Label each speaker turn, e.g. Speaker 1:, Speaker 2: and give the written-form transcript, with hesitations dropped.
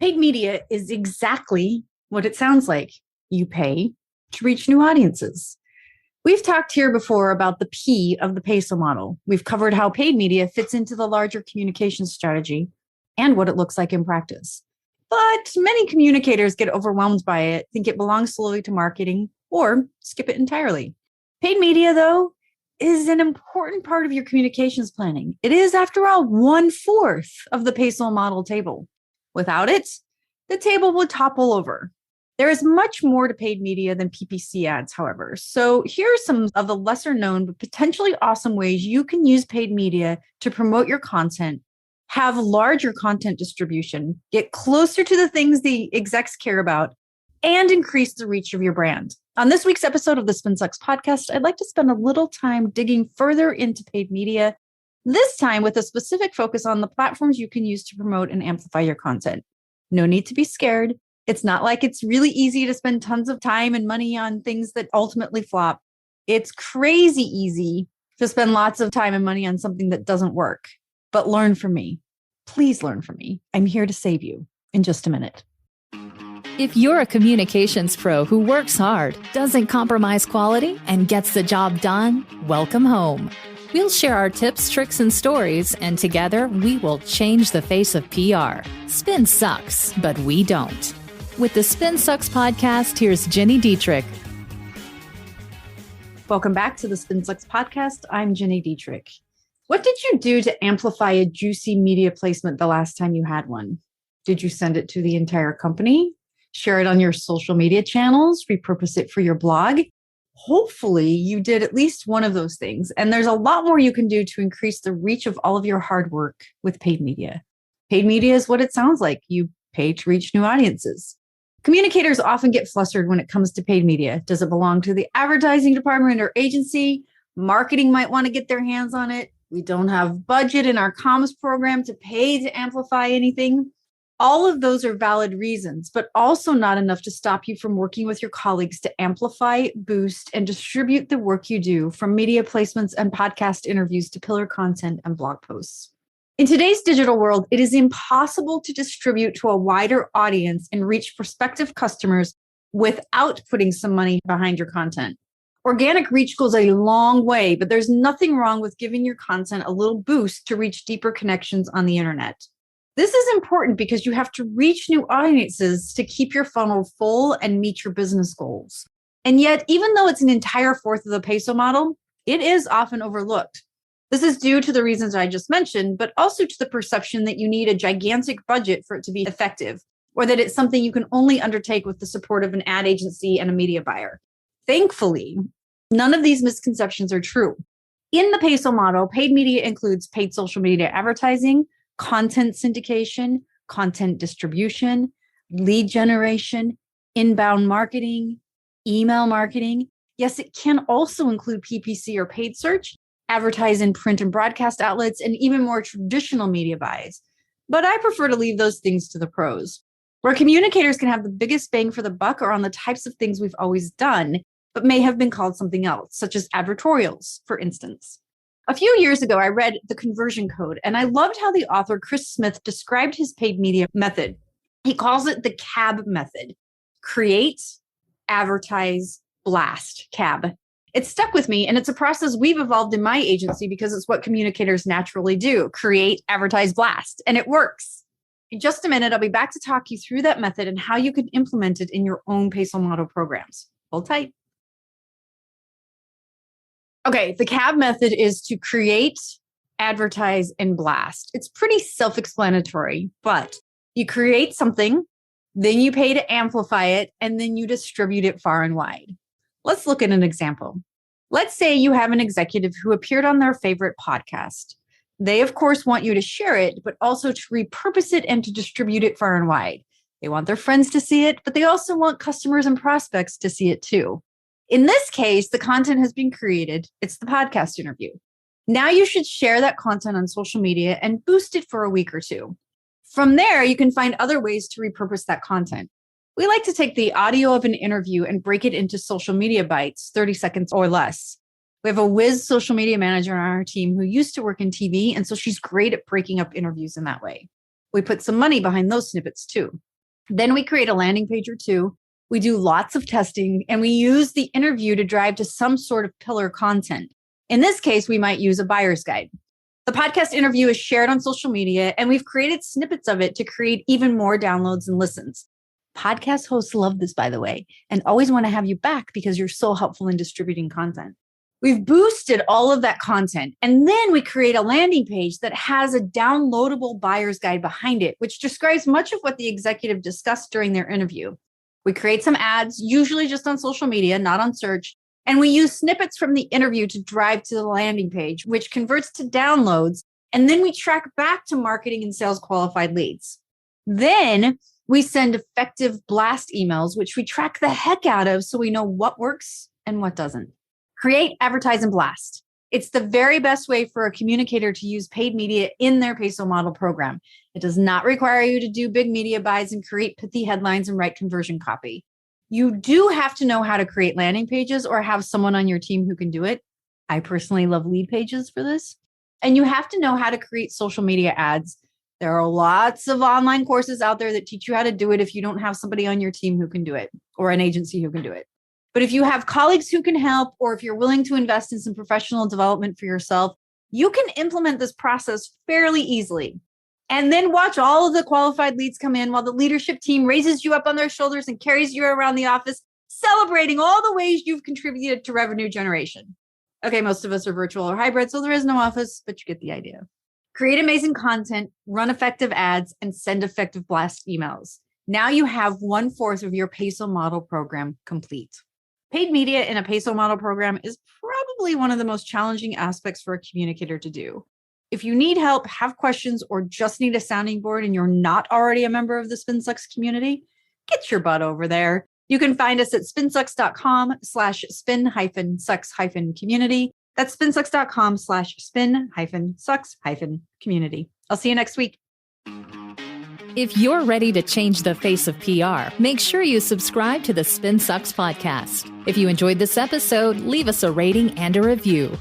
Speaker 1: Paid media is exactly what it sounds like. You pay to reach new audiences. We've talked here before about the P of the PESO model. We've covered how paid media fits into the larger communication strategy and what it looks like in practice. But many communicators get overwhelmed by it, think it belongs solely to marketing, or skip it entirely. Paid media, though, is an important part of your communications planning. It is, after all, 1/4 of the PESO model table. Without it, the table would topple over. There is much more to paid media than PPC ads, however. So here are some of the lesser known but potentially awesome ways you can use paid media to promote your content, have larger content distribution, get closer to the things the execs care about, and increase the reach of your brand. On this week's episode of the Spin Sucks podcast, I'd like to spend a little time digging further into paid media, this time with a specific focus on the platforms you can use to promote and amplify your content. No need to be scared. It's not like it's really easy to spend tons of time and money on things that ultimately flop. It's crazy easy to spend lots of time and money on something that doesn't work. But learn from me. Please learn from me. I'm here to save you in just a minute.
Speaker 2: If you're a communications pro who works hard, doesn't compromise quality, and gets the job done, welcome home. We'll share our tips, tricks, and stories, and together we will change the face of PR. Spin sucks, but we don't. With the Spin Sucks podcast, here's Gini Dietrich.
Speaker 1: Welcome back to the Spin Sucks podcast. I'm Gini Dietrich. What did you do to amplify a juicy media placement the last time you had one? Did you send it to the entire company? Share it on your social media channels? Repurpose it for your blog? Hopefully you did at least one of those things. And there's a lot more you can do to increase the reach of all of your hard work with paid media. Paid media is what it sounds like. You pay to reach new audiences. Communicators often get flustered when it comes to paid media. Does it belong to the advertising department or agency? Marketing might want to get their hands on it. We don't have budget in our comms program to pay to amplify anything. All of those are valid reasons, but also not enough to stop you from working with your colleagues to amplify, boost, and distribute the work you do, from media placements and podcast interviews to pillar content and blog posts. In today's digital world, it is impossible to distribute to a wider audience and reach prospective customers without putting some money behind your content. Organic reach goes a long way, but there's nothing wrong with giving your content a little boost to reach deeper connections on the internet. This is important because you have to reach new audiences to keep your funnel full and meet your business goals. And yet, even though it's an entire fourth of the PESO model, it is often overlooked. This is due to the reasons I just mentioned, but also to the perception that you need a gigantic budget for it to be effective, or that it's something you can only undertake with the support of an ad agency and a media buyer. Thankfully, none of these misconceptions are true. In the PESO model, paid media includes paid social media advertising, content syndication, content distribution, lead generation, inbound marketing, email marketing. Yes, it can also include PPC or paid search, advertise in print and broadcast outlets, and even more traditional media buys. But I prefer to leave those things to the pros. Where communicators can have the biggest bang for the buck are on the types of things we've always done, but may have been called something else, such as advertorials, for instance. A few years ago, I read The Conversion Code, and I loved how the author Chris Smith described his paid media method. He calls it the CAB method: create, advertise, blast, CAB. It stuck with me, and it's a process we've evolved in my agency because it's what communicators naturally do: create, advertise, blast, and it works. In just a minute, I'll be back to talk you through that method and how you can implement it in your own PESO model programs. Hold tight. Okay, the CAB method is to create, advertise, and blast. It's pretty self-explanatory, but you create something, then you pay to amplify it, and then you distribute it far and wide. Let's look at an example. Let's say you have an executive who appeared on their favorite podcast. They, of course, want you to share it, but also to repurpose it and to distribute it far and wide. They want their friends to see it, but they also want customers and prospects to see it too. In this case, the content has been created. It's the podcast interview. Now you should share that content on social media and boost it for a week or two. From there, you can find other ways to repurpose that content. We like to take the audio of an interview and break it into social media bites, 30 seconds or less. We have a whiz social media manager on our team who used to work in TV, and so she's great at breaking up interviews in that way. We put some money behind those snippets too. Then we create a landing page or two. We do lots of testing and we use the interview to drive to some sort of pillar content. In this case, we might use a buyer's guide. The podcast interview is shared on social media and we've created snippets of it to create even more downloads and listens. Podcast hosts love this, by the way, and always want to have you back because you're so helpful in distributing content. We've boosted all of that content, and then we create a landing page that has a downloadable buyer's guide behind it, which describes much of what the executive discussed during their interview. We create some ads, usually just on social media, not on search, and we use snippets from the interview to drive to the landing page, which converts to downloads, and then we track back to marketing and sales qualified leads. Then we send effective blast emails, which we track the heck out of so we know what works and what doesn't. Create, advertise, and blast. It's the very best way for a communicator to use paid media in their PESO model program. It does not require you to do big media buys and create pithy headlines and write conversion copy. You do have to know how to create landing pages or have someone on your team who can do it. I personally love lead pages for this. And you have to know how to create social media ads. There are lots of online courses out there that teach you how to do it if you don't have somebody on your team who can do it or an agency who can do it. But if you have colleagues who can help, or if you're willing to invest in some professional development for yourself, you can implement this process fairly easily. And then watch all of the qualified leads come in while the leadership team raises you up on their shoulders and carries you around the office, celebrating all the ways you've contributed to revenue generation. Okay, most of us are virtual or hybrid, so there is no office, but you get the idea. Create amazing content, run effective ads, and send effective blast emails. Now you have 1/4 of your PESO model program complete. Paid media in a PESO model program is probably one of the most challenging aspects for a communicator to do. If you need help, have questions, or just need a sounding board and you're not already a member of the SpinSucks community, get your butt over there. You can find us at spinsucks.com/spin-sucks-community. That's spinsucks.com/spin-sucks-community. I'll see you next week.
Speaker 2: If you're ready to change the face of PR, make sure you subscribe to the Spin Sucks podcast. If you enjoyed this episode, leave us a rating and a review.